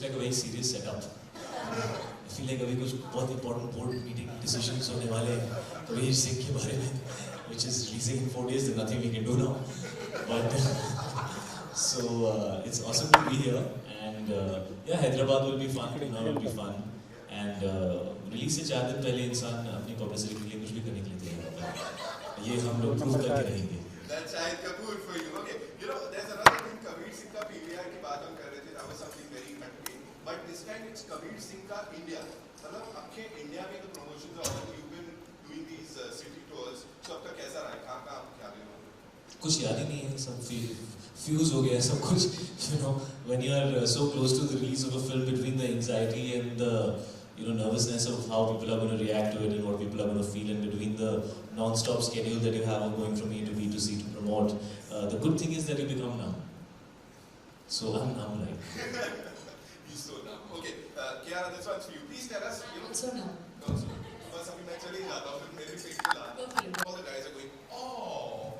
like a very serious setup. I feel like अभी कुछ बहुत important board meeting decisions होने वाले हैं कबीर सिंह के बारे में, which is releasing in 4 days. There's nothing we can do now. But so it's awesome to be here, and yeah, Hyderabad will be fun. Pune will be fun, and release से 4 दिन पहले इंसान अपनी publicity के लिए कुछ भी करने के लिए तैयार होता है. ये हम लोग prove करके रहेंगे. That's Shahid Kapoor for you. Okay, you know, there's another thing. Kabir Singh का PVR की बात हम कर रहे थे. That was something very entertaining. But this time it's Kabir Singh का India. मतलब आपके इंडिया में तो promotions are already you've been doing these city tours. So आपका कैसा रहा? कहाँ क्या गए हो? कुछ याद ही नहीं है, सब fuse हो गया सब कुछ. You know, when you are so close to the release of a film, between the anxiety and the nervousness of how people are going to react to it and what people are going to feel, and between the non-stop schedule that you have of going from A to B to C to promote, the good thing is that you become numb. So I'm numb, right? He's so numb. Okay, Kiara, this one's for you. Please tell us. So numb. बस अभी मैं चले जाता हूँ, फिर मेरे पेट में ला. All the guys are going, oh.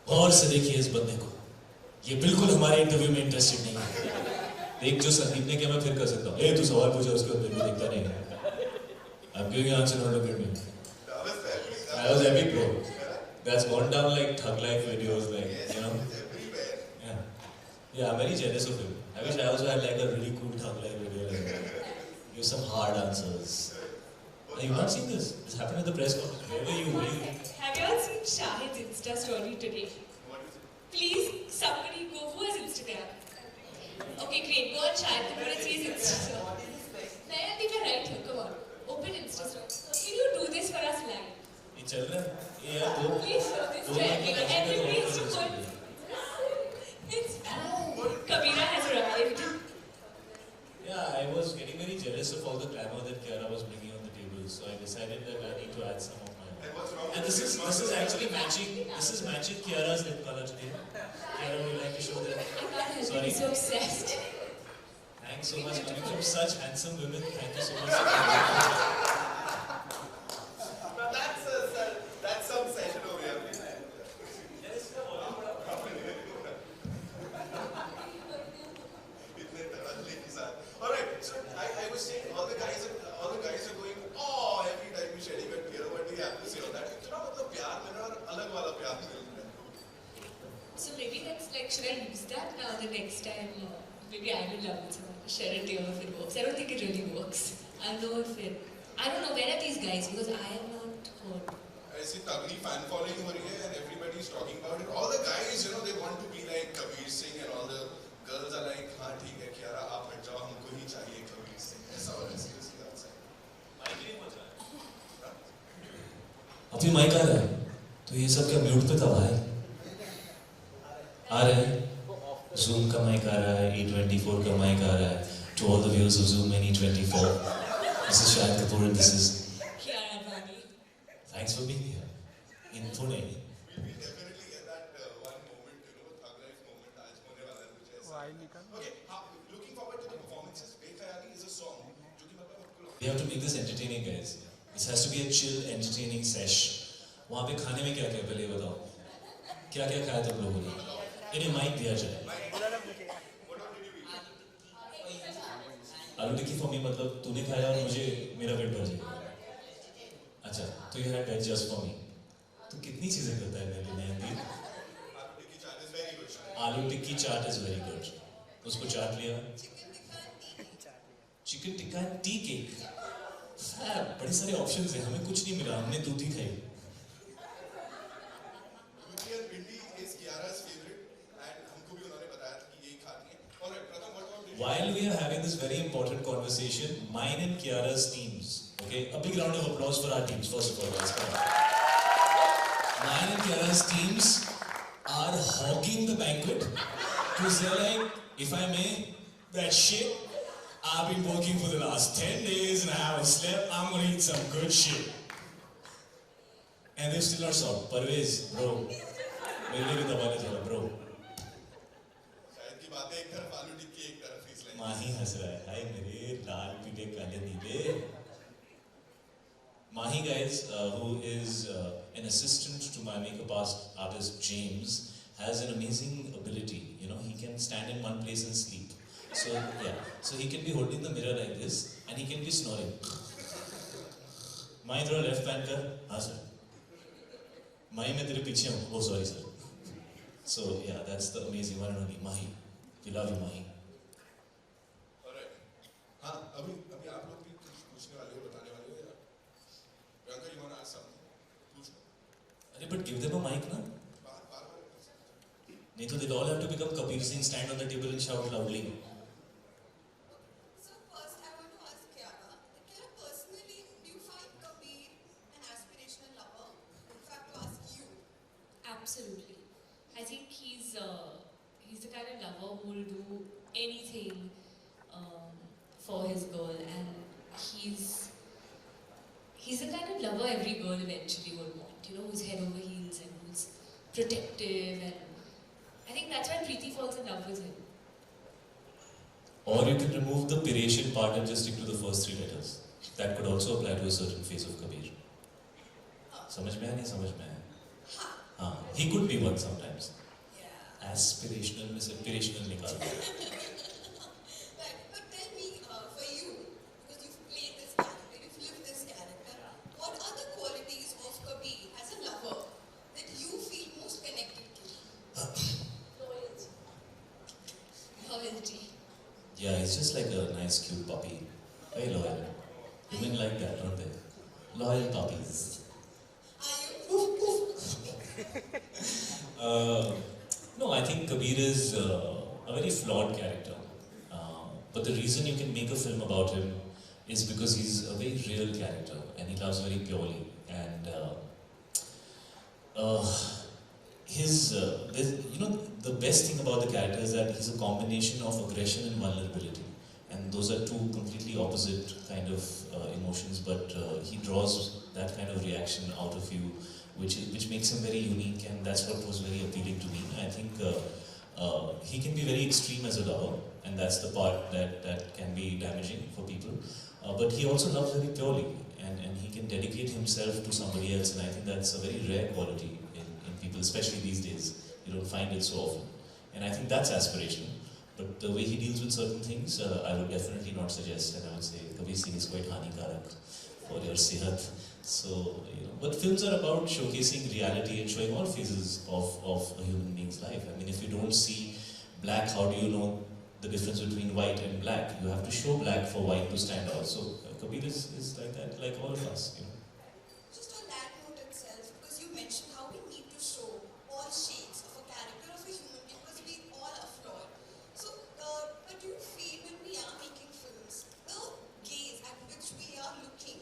और से देखिए इस बंदे को, ये बिल्कुल हमारे इंटरव्यू में इंटरेस्टेड नहीं है. एक जो संदीप ने किया मैं फिर कर सकता हूँ. तू सवाल पूछा उसके बाद मेरे को दिखता नहीं है. I'm giving an answer, not look at me. That was epic, bro. That's gone down like thug life videos, like you know. Yeah, I'm very jealous of him. I wish I also had like a really cool thug life video like that. Give some hard answers. You've not seen this? This happened at the press conference. Where were you? Have you all seen Shahid's Insta story today? What is it? Please, somebody go. Who has Instagram? Okay, great. Go on Shahid Kapoor and see his Insta story. I think you're right here. Come on. Open Insta story. Can you do this for us live? ये चल रहा है? ये यार दो. Please show this to everyone. Everybody is to put. It's Kabir has arrived. Yeah, I was getting very jealous of all the glamour that Kiara was bringing on the table, so I decided that I need to add some of my own. And what's wrong? And this is actually matching. This is matching Kiara's lip color today. Kiara, would you like to show them? I can't help Sorry. it. I'm so obsessed. Thanks so much. Coming from such handsome women, thank you so much. That's some session over here. All right. So I was saying all the guys are going, oh, every time we share event here. What do you have to say on that? You know, मतलब प्यार मिलना और अलग वाला प्यार मिलना. So maybe let's like, should I use that now the next time? Maybe I will love it so much. Share it here if it works. I don't think it really works. I'll know if it. I don't know, where are these guys? Because I have not heard. I see तगड़ी fan following हो रही है and everybody is talking about it. All the guys, you know, they want to be like Kabir Singh, and all the girls are like, हाँ ठीक है Kiara, आप हट जाओ, हमको ही चाहिए Kabir Singh. ऐसा हो रहा है seriously outside. माइक मचा है. अभी माइक आ रहा है, तो ये सब क्या म्यूट पे था भाई? आ रहा है. Zoom का माइक आ रहा है, E24 का माइक आ रहा है. To all the viewers of Zoom and E24, this is Shahid Kapoor and this is Kiara Advani. Thanks for being here in Pune. We definitely get that one moment, you know, thug life moment. आज होने वाला है कुछ ऐसा. Okay, looking forward to the performances. Bekhayali is a song जो कि मतलब आपको. We have to make this entertaining, guys. This has to be a chill, entertaining sesh. वहाँ पे खाने में क्या क्या पहले ये बताओ. क्या क्या खाया तुम लोगों ने? इन्हें माइक दिया जाए. आलू टिक्की फॉर मी मतलब तूने खाया और मुझे मेरा पेट भर जाएगा. अच्छा, तो you had that just for me. तो कितनी चीजें करता है मेरे लिए नयनदीप? आलू टिक्की चाट is very good. उसको चाट लिया. Chicken tikka tea cake. बड़े सारे ऑप्शंस हैं, हमें कुछ नहीं मिला, हमने दूध ही खाई. While we are having this very important conversation, mine and Kiara's teams, okay? A big round of applause for our teams, first of all, guys. Come on. Mine and Kiara's teams are hogging the banquet because they're like, if I may, that shit, I've been working for the last 10 days and I haven't slept, I'm gonna eat some good shit. And they've still not stopped. Parvez, bro. मेरे लिए भी दबाने चला, bro. माही हंस रहा है. हाय मेरे लाल पीले काले नीले. Mahi, guys, who is an assistant to my makeup artist James, has an amazing ability. You know, he can stand in one place and sleep. So yeah, so he can be holding the mirror like this and he can be snoring. माही थोड़ा left pan कर, हाँ sir. माही मैं तेरे पीछे हूँ. Oh sorry sir. So yeah, that's the amazing one and only Mahi. We love you Mahi. Alright. हाँ अभी अभी आप लोग भी कुछ पूछने वाले हो, बताने वाले हो या? Priyanka, you want to ask something? पूछो. अरे but give them a mic ना. बार. नहीं तो they'll all have to become Kabir Singh, stand on the table and shout loudly. So first, I want to ask Kiara. Kiara, personally, do you find Kabir an aspirational lover? In fact, to ask you. Absolutely. I think he's the kind of lover who will do anything for his girl, and he's the kind of lover every girl eventually would want. You know, who's head over heels and who's protective, and I think that's why Preeti falls in love with him. Or you can remove the Piratian part and just stick to the first three letters. That could also apply to a certain phase of Kabir. समझ में आया नहीं समझ में आया? हाँ, he could be one sometimes. Yeah. Aspirational में से Pirational निकाल दो. Right. But tell me, for you, because you've played this character, you've lived this character, what are the qualities of Kabir as a lover that you feel most connected to? Loyalty. Loyalty. Yeah, he's just like a nice cute puppy. Very loyal. Women like that, don't they? Loyal puppies. Are you? No, I think Kabir is a very flawed character. But the reason you can make a film about him is because he's a very real character and he loves very purely. And the best thing about the character is that he's a combination of aggression and vulnerability. And those are two completely opposite kind of emotions, but he draws that kind of reaction out of you, which makes him very unique, and that's what was very appealing to me. I think he can be very extreme as a lover, and that's the part that can be damaging for people. But he also loves very purely, and he can dedicate himself to somebody else, and I think that's a very rare quality in people, especially these days. You don't find it so often. And I think that's aspirational. But the way he deals with certain things, I would definitely not suggest, and I would say Kabir Singh is quite hanikarak for your sehat. So, but films are about showcasing reality and showing all phases of a human being's life. I mean, if you don't see black, how do you know the difference between white and black? You have to show black for white to stand out. So, Kabir is like that, like all of us. Just on that note itself, because you mentioned how we need to show all shades of a character of a human being, because we all are flawed. So, but do you feel when we are making films, the gaze at which we are looking,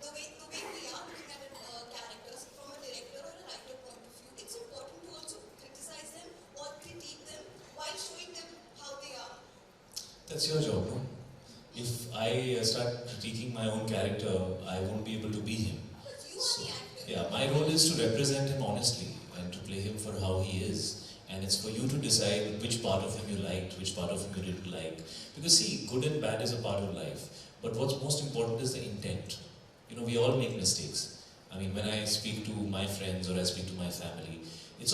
the way we are looking at characters from a director or a writer point of view, it's important to also criticize them or critique them while showing them how they are. That's your job, no? If I start critiquing my own character, I won't be able to be him. But you are the actor. Yeah, my role is to represent him honestly and to play him for how he is. And it's for you to decide which part of him you liked, which part of him you didn't like. Because see, good and bad is a part of life. But what's most important is the intent. We all make mistakes. I mean, when I speak to my friends or I speak to my family, it's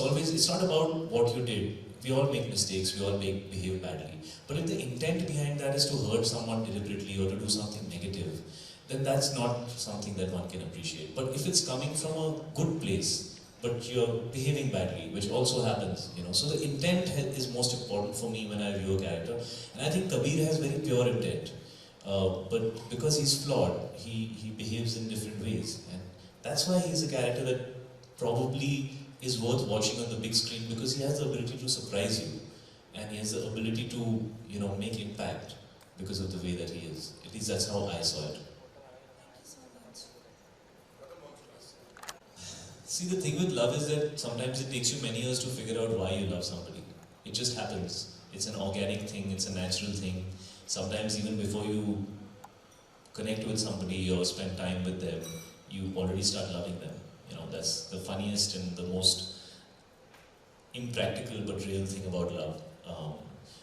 not about what you did. We all make mistakes, we all behave badly. But if the intent behind that is to hurt someone deliberately or to do something negative, then that's not something that one can appreciate. But if it's coming from a good place, but you're behaving badly, which also happens, so the intent is most important for me when I view a character. And I think Kabir has very pure intent. But because he's flawed, he behaves in different ways. And that's why he's a character that probably is worth watching on the big screen, because he has the ability to surprise you. And he has the ability to, make impact because of the way that he is. At least that's how I saw it. Thank you so much. See, the thing with love is that sometimes it takes you many years to figure out why you love somebody. It just happens. It's an organic thing, it's a natural thing. Sometimes even before you connect with somebody or spend time with them, you already start loving them. That's the funniest and the most impractical but real thing about love.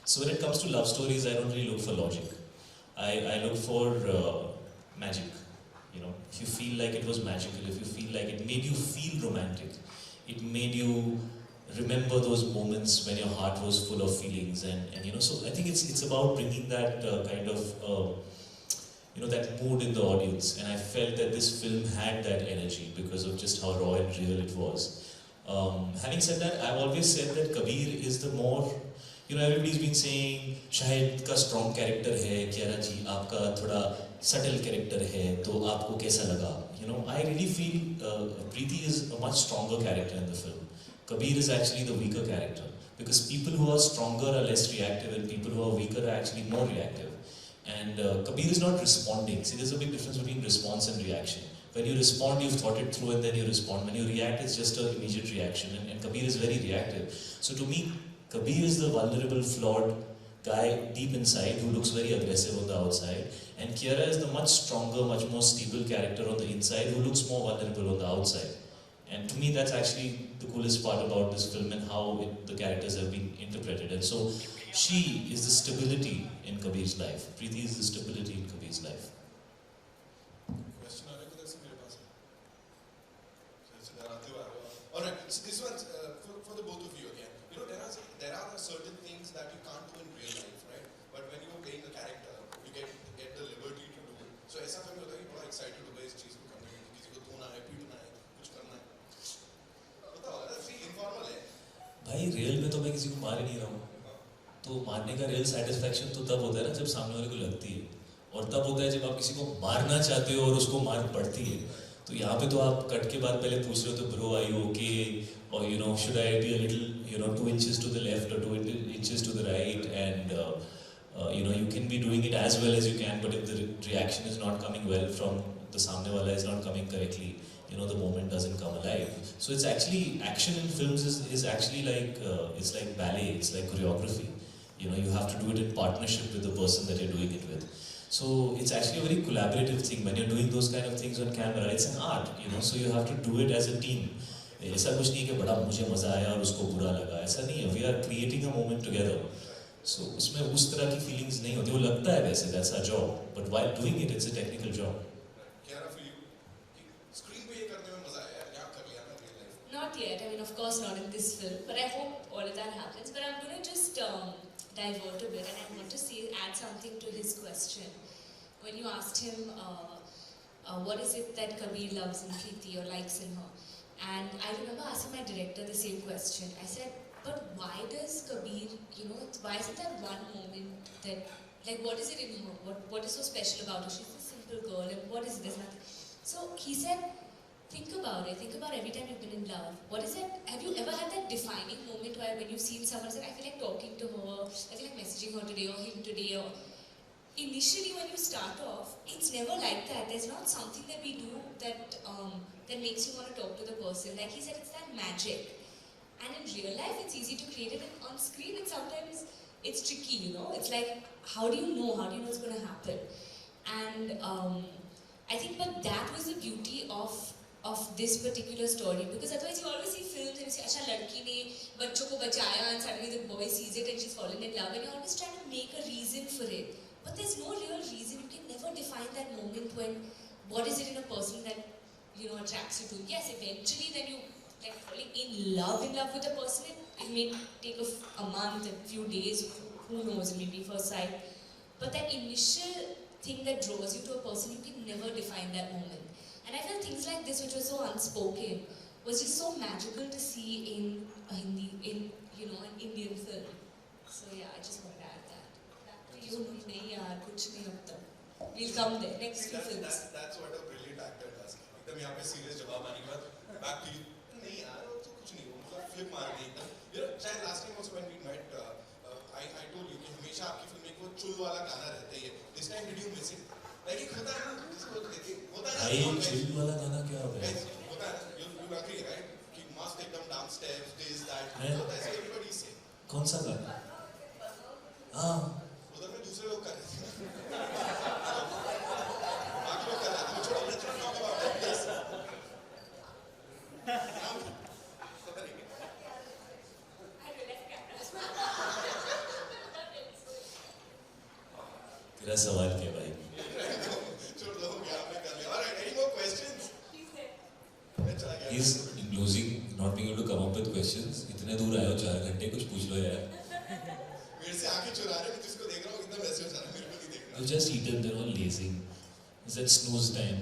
So when it comes to love stories, I don't really look for logic. I look for magic. If you feel like it was magical, if you feel like it made you feel romantic, it made you remember those moments when your heart was full of feelings, and you know, so I think it's about bringing that kind of you know, that mood in the audience, and I felt that this film had that energy because of just how raw and real it was. Having said that, I've always said that Kabir is the more, you know, everybody's been saying Shahid का strong character है, Kiara जी आपका थोड़ा subtle character है, तो आपको कैसा लगा? You know, I really feel Preeti is a much stronger character in the film. Kabir is actually the weaker character, because people who are stronger are less reactive and people who are weaker are actually more reactive. And Kabir is not responding. See, there's a big difference between response and reaction. When you respond, you've thought it through and then you respond. When you react, it's just an immediate reaction. And Kabir is very reactive. So to me, Kabir is the vulnerable, flawed guy deep inside who looks very aggressive on the outside. And Kiara is the much stronger, much more stable character on the inside who looks more vulnerable on the outside. And to me, that's actually the coolest part about this film and how the characters have been interpreted. And so, she is the stability in Kabir's life. Preeti is the stability in Kabir's life. Question आ रहा है किधर से मेरे पास? So there are two. All right. So this one's for the both of you again. You know, there are certain things that you can't do in real life, right? But when you are playing the character, you get the liberty to do it. So ऐसा कभी होता है कि बड़ा excited हो गए इस चीज को करने के लिए, किसी को धोना है, पीटना है, कुछ करना है. बताओ, ऐसे informal है. भाई रियल में तो मैं किसी को मार ही नहीं रहा हूँ. तो मारने का रियल सेटिस्फैक्शन तो तब होता है ना जब सामने वाले को लगती है, और तब होता है जब आप किसी को मारना चाहते हो और उसको मार पड़ती है. तो यहाँ पे तो आप कट के बाद पहले पूछ रहे हो तो ब्रो आई यू ओके, और you know should I be a little you know 2 inches to the left or 2 inches to the right, and you know, you can be doing it as well as you can, but if the reaction is not coming well from the samne wala is not coming correctly, you know, the moment doesn't come alive. So it's actually, action in films is actually like it's like ballet, it's like choreography. You know, you have to do it in partnership with the person that you're doing it with. So it's actually a very collaborative thing. When you're doing those kind of things on camera, it's an art, you know, so you have to do it as a team. ऐसा कुछ नहीं कि बड़ा मुझे मजा आया और उसको बुरा लगा, ऐसा नहीं है. We are creating a moment together. So उसमें उस तरह की feelings नहीं होती. वो लगता है वैसे, that's our job, but while doing it, it's a technical job. Kiara, for you, screen पे ये करने में मजा आया, क्या कर लिया ना real life? Not yet. I mean, of course, not in this film. But I hope all of that happens. But I'm going to just divert a bit, and I want to add something to his question. When you asked him, what is it that Kabir loves in Preeti or likes in her? And I remember asking my director the same question. I said, but why does Kabir, you know, why is it that one moment that, like, what is it in her? What is so special about her? She's a simple girl, and what is it? There's nothing. So he said, think about it. Think about every time you've been in love. What is it? Have you ever had that defining moment where when you've seen someone say, I feel like talking to her, I feel like messaging her today or him today, or initially when you start off, it's never like that. There's not something that we do that that makes you want to talk to the person. Like he said, it's that magic. And in real life, it's easy to create it. And on screen, and sometimes it's tricky, you know. It's like, how do you know? How do you know it's going to happen? And I think, but that was the beauty of this particular story, because otherwise you always see films and you say, "Acha, ladki ne bachcho ko bachaya," and suddenly the boy sees it and she's fallen in love, and you're always trying to make a reason for it. But there's no real reason. You can never define that moment when, what is it in a person that, you know, attracts you to. Yes, eventually then you like falling in love with a person. It may take a month, a few days, who knows, maybe first sight. But that initial thing that draws you to a person, you can never define that moment. And I felt things like this, which was so unspoken, was just so magical to see in a in you know, an Indian film. So yeah, I just wanted to add that. Back to you. नहीं यार, कुछ नहीं अब तक. We'll come there. Next few films. That's what a brilliant actor does. एकदम यहाँ पे serious जवाब आने के बाद back to you. नहीं यार, वो तो कुछ नहीं, वो मतलब flip मार दी एकदम. You know, शायद last time also when we met, I told you कि हमेशा आपकी फिल्म में वो चुल वाला गाना रहता ही है. This time did you miss it? Like एक होता है ना, जिसको होता है ना. भाई चुल वाला गाना क्या हो गया? होता है ना, you agree, right? कि must एकदम dance steps, this that. है? होता है, so everybody say. कौन सा गाना? हाँ. उधर में दूसरे लोग कर रहे थे. बाकी लोग कर रहे थे. वो छोड़ो, let's not talk about that. Yes. तेरा सवाल क्या भाई? छोड़ दो, यहाँ पे कर ले. All right, any more questions? मैं चला गया He's losing, not being able to come up with questions. इतने दूर आए हो 4 घंटे कुछ पूछ लो यार. मेरे से आंखें चुरा रहे, मैं जिसको देख रहा हूँ एकदम ऐसे हो जा रहा है, मेरे को नहीं देख रहा. They've just eaten, they're all lazing. It's that snooze time.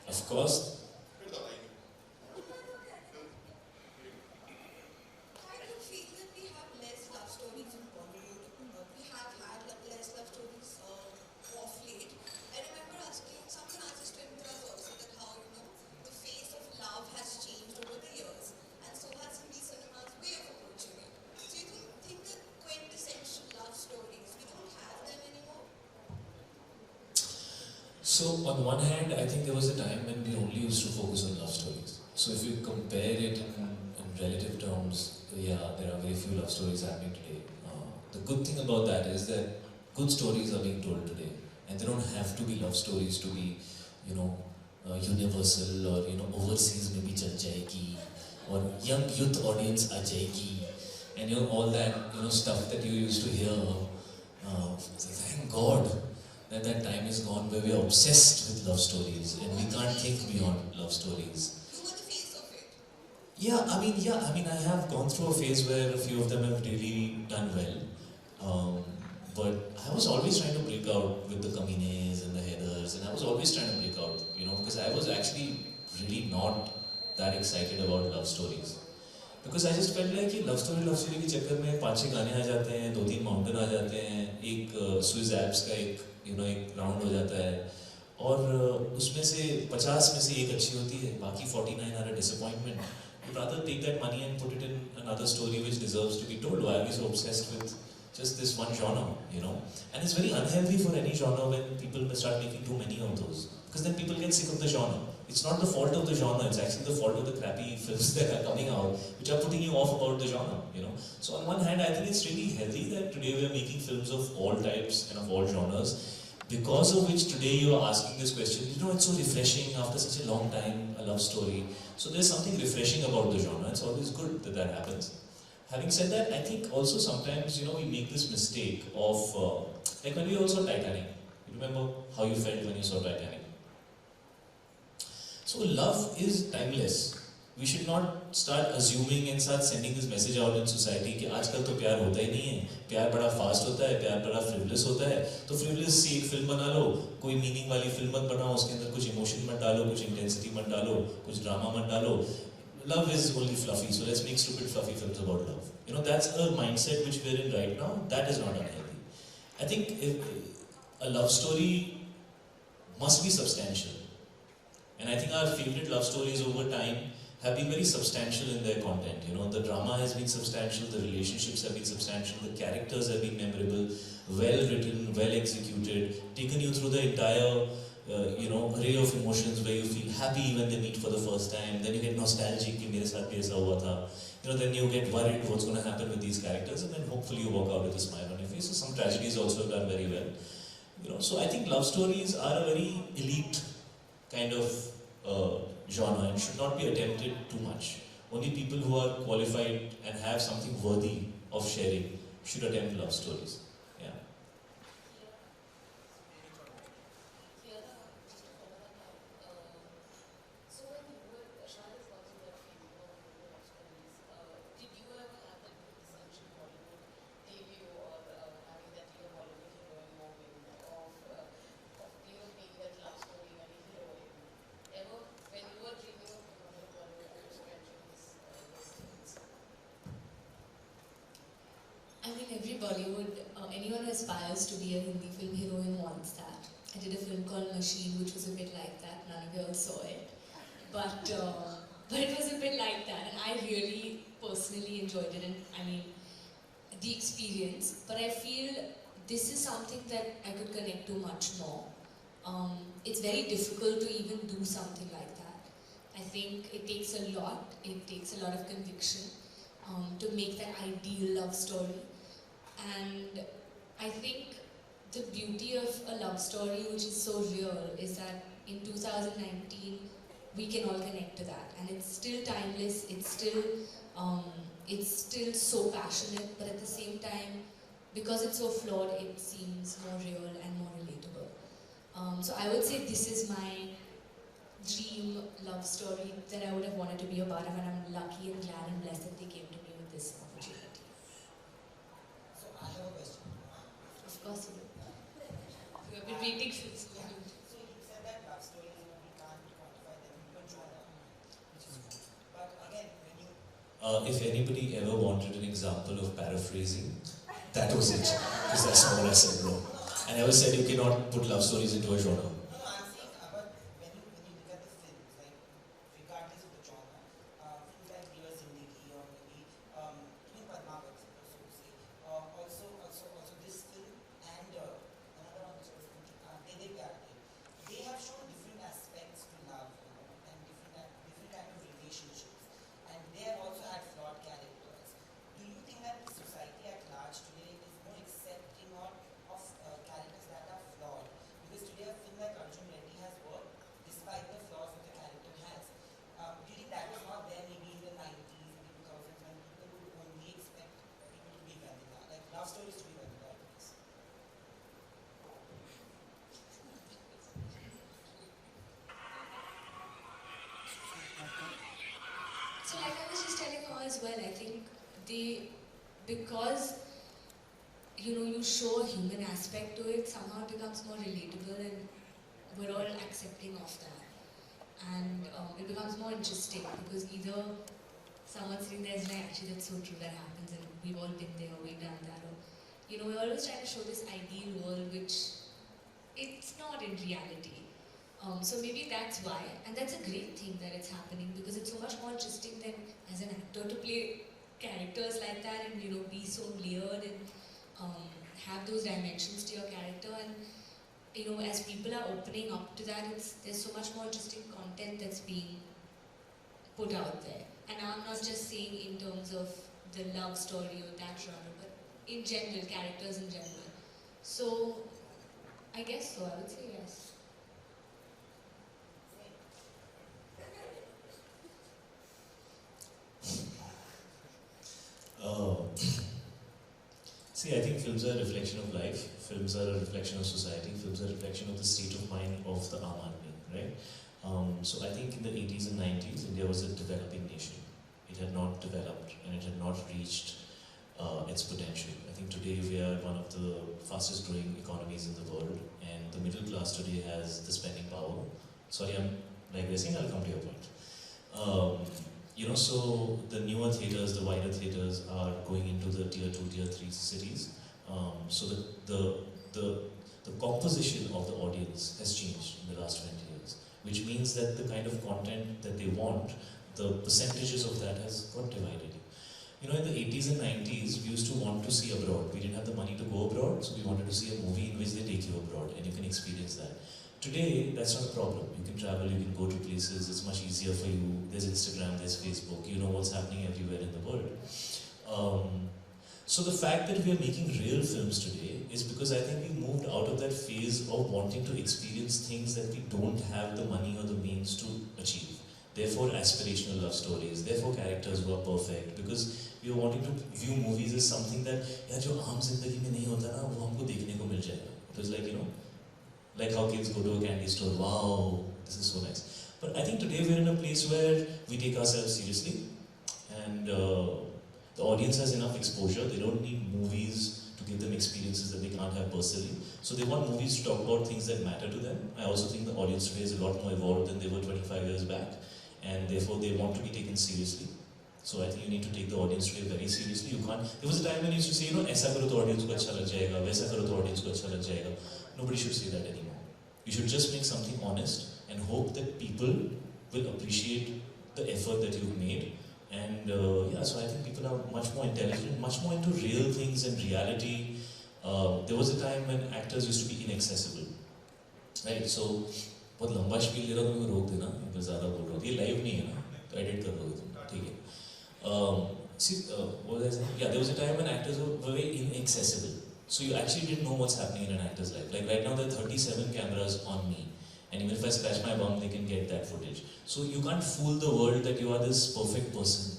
Of course, फिर दवाई नहीं. I do feel that we have less love stories in Bollywood. We have had less love stories of late. I remember someone asked this to Imtiaz also, that how, the face of love has changed over the years, and so has Hindi cinema's way of approaching it. So you don't think that quintessential love stories, we don't have them anymore? so on one hand, I think there was a time when we only used to focus on love stories. So if you compare it in relative terms, yeah, there are very few love stories happening today. The good thing about that is that good stories are being told today, and they don't have to be love stories to be, universal or overseas maybe chal jayegi, or young youth audience aa jayegi, and all that stuff that you used to hear. So thank God that time is gone where we are obsessed with love stories and we can't think beyond love stories. You were the face of it. Yeah, I mean, I have gone through a phase where a few of them have really done well. But I was always trying to break out with the Kamines and the Heathers, and I was always trying to break out, because I was actually really not that excited about love stories. Because I just felt like love story के चक्कर में 5-6 गाने आ जाते हैं, 2-3 mountain आ जाते हैं, एक Swiss apps का एक राउंड हो जाता है, और उसमें से 50 में से एक अच्छी होती है, बाकी 49 are a disappointment. You'd rather take that money and put it in another story which deserves to be told. Why are we so obsessed with just this one genre, And it's very unhealthy for any genre when people start making too many of those, because then people get sick of the genre. It's not the fault of the genre, it's actually the fault of the crappy films that are coming out, which are putting you off about the genre, So on one hand, I think it's really healthy that today we are making films of all types and of all genres, because of which today you are asking this question, it's so refreshing after such a long time, a love story. So there's something refreshing about the genre, it's always good that that happens. Having said that, I think also sometimes, we make this mistake of, like when we all saw Titanic. You remember how you felt when you saw Titanic? So love is timeless. We should not start assuming and start sending this message out in society कि आजकल तो प्यार होता ही नहीं है, प्यार बड़ा fast होता है, प्यार बड़ा फ्रिवलेस होता है, तो फ्रिवलेस सी एक फिल्म बना लो, कोई मीनिंग वाली फिल्म मत बनाओ, उसके अंदर कुछ इमोशन मत डालो, कुछ इंटेंसिटी मत डालो, कुछ ड्रामा मत डालो. Love is only fluffy, so let's make stupid fluffy films about love. That's a mindset which we're in right now. That is not unhealthy. I think a love story must be substantial. And I think our favorite love stories over time have been very substantial in their content. The drama has been substantial, the relationships have been substantial, the characters have been memorable, well written, well executed, taken you through the entire array of emotions where you feel happy when they meet for the first time, then you get nostalgic कि मेरे साथ भी ऐसा हुआ था, then you get worried what's going to happen with these characters, and then hopefully you walk out with a smile on your face. So some tragedies also have done very well. So I think love stories are a very elite kind of genre and should not be attempted too much. Only people who are qualified and have something worthy of sharing should attempt love stories. Yeah. So when you were, Shahid is also very famous for love stories. Did you ever have that essential Bollywood debut or having that Bollywood heroine moment of being that love story and a heroine? Ever, when you were dreaming of becoming Bollywood, you just mentioned those things? I mean, every Bollywood, anyone who aspires to be a Hindi film heroine wants that. I did a film called Machine, which was a bit like that. None of you all saw it. But it was a bit like that, and I really personally enjoyed it, and I mean, the experience. But I feel this is something that I could connect to much more. It's very difficult to even do something like that. I think it takes a lot. It takes a lot of conviction to make that ideal love story. And I think the beauty of a love story which is so real is that in 2019 we can all connect to that, and it's still timeless, it's still so passionate, but at the same time, because it's so flawed, it seems more real and more relatable. So I would say this dream love story that I would have wanted to be a part of, and I'm lucky and glad and blessed that they came to me with this opportunity. So I have a question. Of course you do. We have been waiting for this moment. So you said that love stories, we can't quantify them, we can draw them, which is true. But again, when you If anybody ever wanted an example of paraphrasing, that was it. Because that's not what I said, bro. I never said you cannot put love stories into a genre. No, I'm saying, but when you look at the films, like regardless of the genre, films like Dear Zindagi or maybe Padmavat, so to say, also this film and another one which I was thinking, Tede Pyar De, they have shown different aspects to love, and different kind of relationships, and they have also had flawed characters. Do you think that society at large today is more accepting of characters that are flawed? Because today a film like Arjun Reddy has worked despite the flaws that the character has. Do you think that was not there maybe in the 90s, in the 2000s, when people would only expect people to be vanilla, like love stories to be vanilla? I guess. So like I was just telling you as well, I think because you show a human aspect to it, somehow it becomes more relatable and we're all accepting of that. And it becomes more interesting because either someone's sitting there is like, actually that's so true, that happens and we've all been there, we've done that. Or, we're always trying to show this ideal world which it's not in reality. So maybe that's why, and that's a great thing that it's happening because it's so much more interesting than as an actor to play characters like that and be so layered and have those dimensions to your character. And as people are opening up to that, there's so much more interesting content that's being put out there. And I'm not just saying in terms of the love story or that genre, but in general, characters in general. So I guess so, I would say yes. See, I think films are a reflection of life, films are a reflection of society, films are a reflection of the state of mind of the Aam Aadmi, right? So I think in the 80s and 90s, India was a developing nation. It had not developed and it had not reached its potential. I think today we are one of the fastest growing economies in the world, and the middle class today has the spending power. Sorry, I'm digressing, I'll come to your point. So the newer theatres, the wider theatres are going into the tier 2, tier 3 cities. So the composition of the audience has changed in the last 20 years, which means that the kind of content that they want, the percentages of that has got divided. In the 80s and 90s, we used to want to see abroad. We didn't have the money to go abroad, so we wanted to see a movie in which they take you abroad and you can experience that. Today, that's not a problem. You can travel, you can go to places, it's much easier for you. There's Instagram, there's Facebook, you know what's happening everywhere in the world. So the fact that we are making real films today is because I think we moved out of that phase of wanting to experience things that we don't have the money or the means to achieve. Therefore, aspirational love stories, therefore characters who are perfect, because we were wanting to view movies as something that, यार जो आम जिंदगी में नहीं होता ना, वो हमको देखने को मिल जाएगा. It was like, like how kids go to a candy store, wow, this is so nice. But I think today we're in a place where we take ourselves seriously, and the audience has enough exposure. They don't need movies to give them experiences that they can't have personally. So they want movies to talk about things that matter to them. I also think the audience today is a lot more evolved than they were 25 years back, and therefore they want to be taken seriously. So I think you need to take the audience today very seriously. You can't. There was a time when you used to say, ऐसा करो तो audience को अच्छा लग जाएगा, वैसा करो तो audience को अच्छा लग जाएगा. Nobody should say that anymore. You should just make something honest and hope that people will appreciate the effort that you've made. And so I think people are much more intelligent, much more into real things and reality. There was a time when actors used to be inaccessible, right? So बहुत लंबा spill दे रहा हूँ, मैं रोक देना, मैं ज़्यादा बोल रहा हूँ. ये live नहीं है ना, तो edit कर दोगे तुम, ठीक है? See, what was I saying? Yeah, there was a time when actors were very inaccessible. So you actually didn't know what's happening in an actor's life. Like right now there are 37 cameras on me, and even if I scratch my bum, they can get that footage. So you can't fool the world that you are this perfect person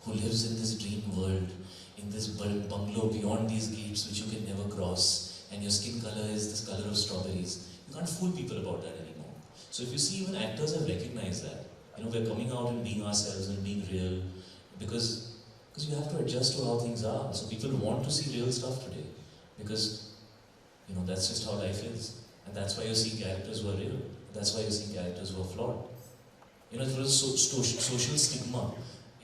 who lives in this dream world, in this bungalow beyond these gates which you can never cross, and your skin color is this color of strawberries. You can't fool people about that anymore. So if you see, even actors have recognized that. You know, we're coming out and being ourselves and being real because you have to adjust to how things are. So people want to see real stuff today because, you know, that's just how life is. And that's why you see characters who are real. That's why you see characters who are flawed. You know, it was social stigma.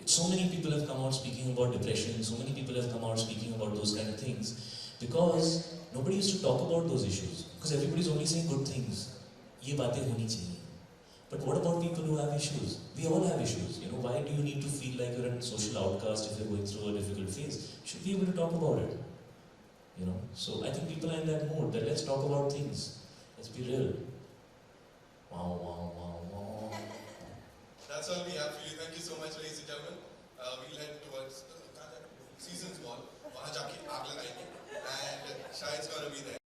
So many people have come out speaking about depression, so many people have come out speaking about those kind of things because nobody used to talk about those issues because everybody's only saying good things. Ye baatein honi chahiye. But what about people who have issues? We all have issues. You know, why do you need to feel like you're a social outcast if you're going through a difficult phase? You should be able to talk about it. You know, so I think people are in that mood that let's talk about things. Let's be real. Wow, wow, wow, wow. That's all we have for you. Thank you so much, ladies and gentlemen. We'll head towards season's wall. वहाँ जाके आग लगाएंगे and Shahid's gonna be there.